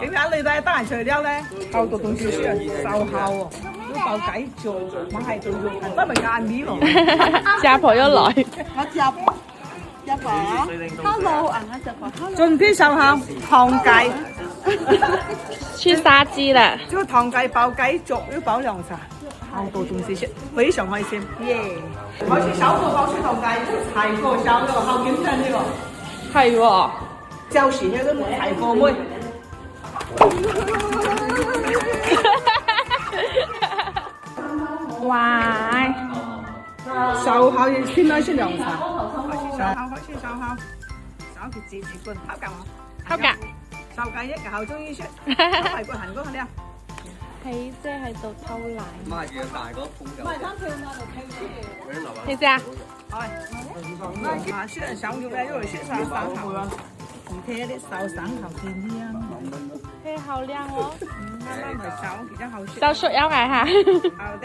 點解你哋得閒除咗咧？後讀同小書啊，售後喎，都爆計做，我係做肉，不咪間面喎。家婆又來，我接婆，hello 啊，我接婆，hello。盡天售後糖計，去殺雞啦！這個糖計爆計做要爆涼茶，後讀同小書非常開心，耶！好似首個爆出糖計，齊過手呢個後檢真呢個，係喎，就時呢都齊過妹。哇！售後要先攞出涼茶，開始售後，首期自治官合格冇？合格。售價一個後中醫出，係個行嗰個咧。喜姐喺度偷奶。賣住大嗰款就。喜姐啊，那雖然想要咧，因為雪山省後，而且啲手省後見啲啊。嘿，好靚哦！啱啱咪手，而家後雪。就屬有藝嚇。好的。